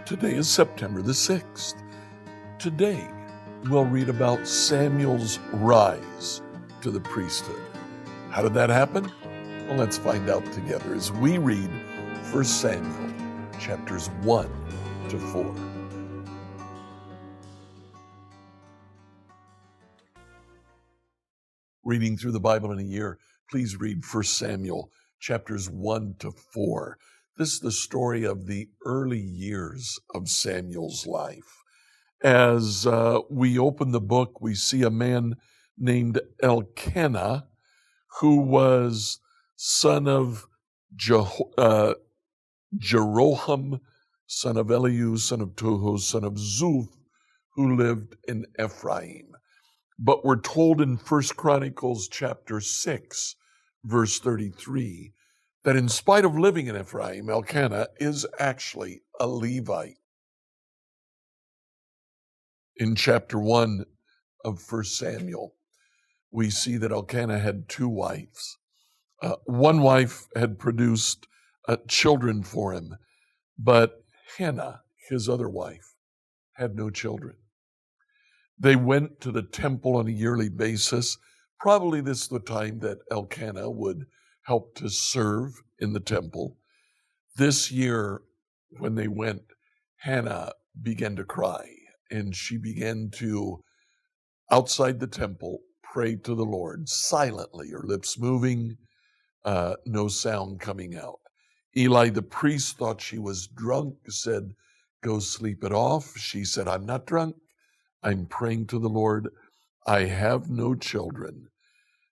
Today is September the 6th. Today, we'll read about Samuel's rise to the priesthood. How did that happen? Well, let's find out together as we read 1 Samuel chapters 1 to 4. Reading through the Bible in a year, please read 1 Samuel chapters 1 to 4. This is the story of the early years of Samuel's life. As we open the book, we see a man named Elkanah, who was son of Jeroham, son of Elihu, son of Tohu, son of Zuph, who lived in Ephraim. But we're told in 1 Chronicles chapter 6, verse 33, that in spite of living in Ephraim, Elkanah is actually a Levite. In chapter 1 of 1 Samuel, we see that Elkanah had two wives. One wife had produced children for him, but Hannah, his other wife, had no children. They went to the temple on a yearly basis. Probably this is the time that Elkanah would help to serve in the temple. This year, when they went, Hannah began to cry, and she began to, outside the temple, pray to the Lord silently, her lips moving, no sound coming out. Eli the priest thought she was drunk, said, "Go sleep it off." She said, "I'm not drunk. I'm praying to the Lord. I have no children."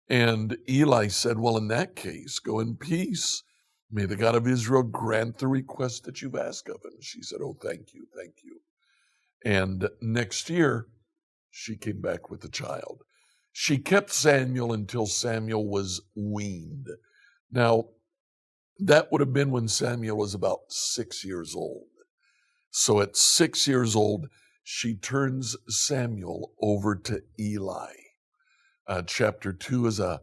And Eli said, "Well, in that case, go in peace. May the God of Israel grant the request that you've asked of him." She said, "Oh, thank you, thank you." And next year, she came back with a child. She kept Samuel until Samuel was weaned. Now, that would have been when Samuel was about 6 years old. So at 6 years old, she turns Samuel over to Eli. Chapter 2 is a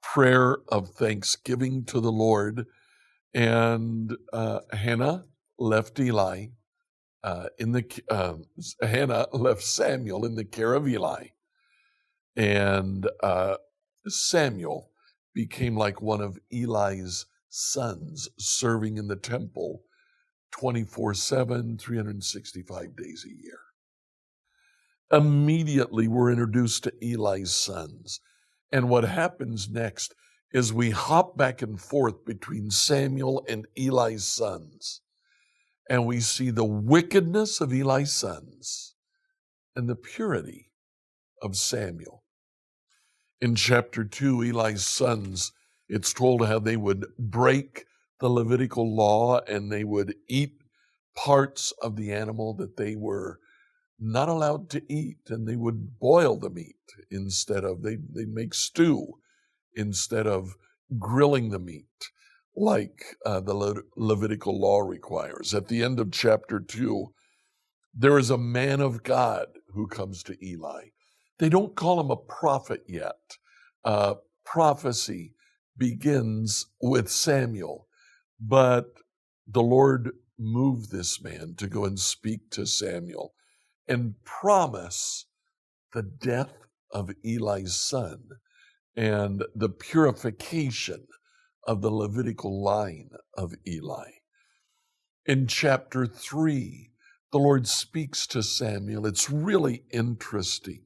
prayer of thanksgiving to the Lord. And Hannah left Hannah left Samuel in the care of Eli. And Samuel became like one of Eli's sons, serving in the temple 24/7, 365 days a year. Immediately, we're introduced to Eli's sons. And what happens next is we hop back and forth between Samuel and Eli's sons. And we see the wickedness of Eli's sons and the purity of Samuel. In chapter 2, Eli's sons, it's told how they would break the Levitical law and they would eat parts of the animal that they were not allowed to eat, and they would boil the meat instead of, they'd make stew instead of grilling the meat like the Levitical law requires. At the end of chapter 2, there is a man of God who comes to Eli. They don't call him a prophet yet. Prophecy begins with Samuel, but the Lord moved this man to go and speak to Samuel and promise the death of Eli's son and the purification of the Levitical line of Eli. In chapter 3, the Lord speaks to Samuel. It's really interesting.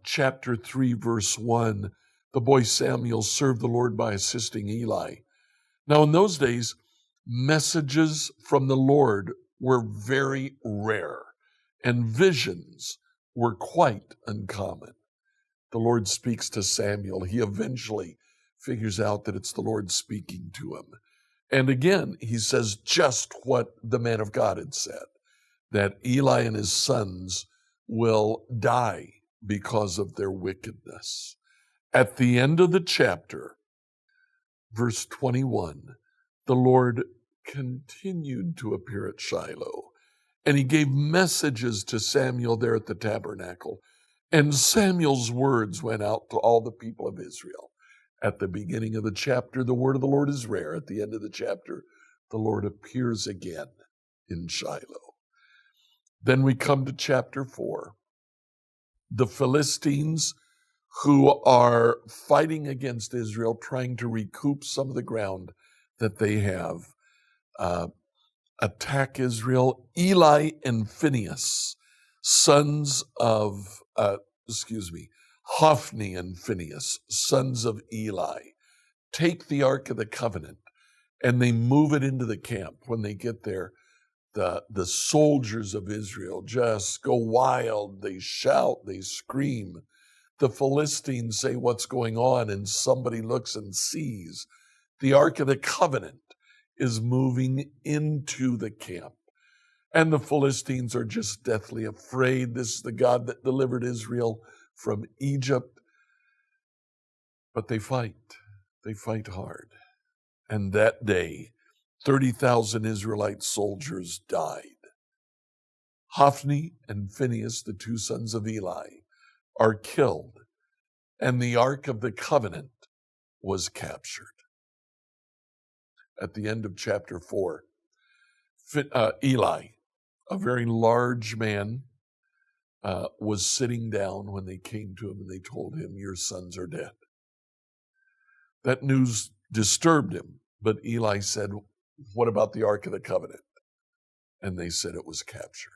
Chapter 3, verse 1, the boy Samuel served the Lord by assisting Eli. Now, in those days, messages from the Lord were very rare, and visions were quite uncommon. The Lord speaks to Samuel. He eventually figures out that it's the Lord speaking to him. And again, he says just what the man of God had said, that Eli and his sons will die because of their wickedness. At the end of the chapter, verse 21, the Lord continued to appear at Shiloh, and he gave messages to Samuel there at the tabernacle. And Samuel's words went out to all the people of Israel. At the beginning of the chapter, the word of the Lord is rare. At the end of the chapter, the Lord appears again in Shiloh. Then we come to chapter 4. The Philistines, who are fighting against Israel, trying to recoup some of the ground that they have, attack Israel. Eli and Phinehas, sons of, Hophni and Phinehas, sons of Eli, take the Ark of the Covenant and they move it into the camp. When they get there, the soldiers of Israel just go wild. They shout, they scream. The Philistines say, "What's going on?" And somebody looks and sees the Ark of the Covenant is moving into the camp. And the Philistines are just deathly afraid. This is the God that delivered Israel from Egypt. But they fight. They fight hard. And that day, 30,000 Israelite soldiers died. Hophni and Phinehas, the two sons of Eli, are killed, and the Ark of the Covenant was captured. At the end of chapter 4, Eli, a very large man, was sitting down when they came to him and they told him, "Your sons are dead." That news disturbed him, but Eli said, "What about the Ark of the Covenant?" And they said it was captured.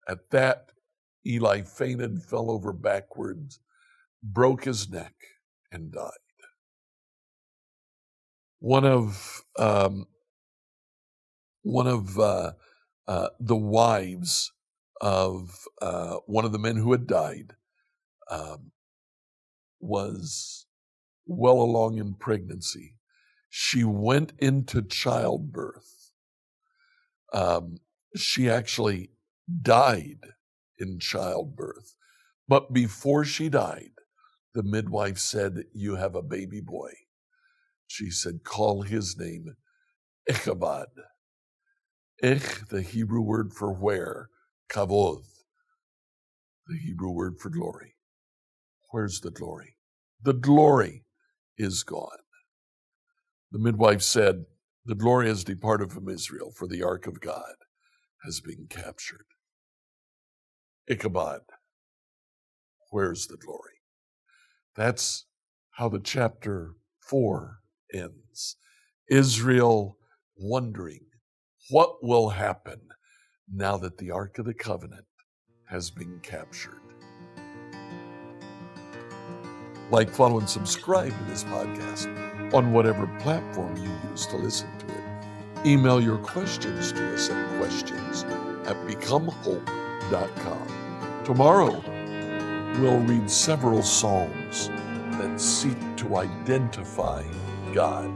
At that, Eli fainted, fell over backwards, broke his neck, and died. One of the wives of one of the men who had died was well along in pregnancy. She went into childbirth. She actually died in childbirth. But before she died, the midwife said, "You have a baby boy." She said, "Call his name Ichabod." Ich, the Hebrew word for where, kavod, the Hebrew word for glory. Where's the glory? The glory is gone. The midwife said, "The glory has departed from Israel, for the ark of God has been captured." Ichabod, where's the glory? That's how the chapter 4 ends. Israel wondering what will happen now that the Ark of the Covenant has been captured. Like, follow, and subscribe to this podcast on whatever platform you use to listen to it. Email your questions to us at questions@becomehope.com. Tomorrow, we'll read several Psalms that seek to identify God.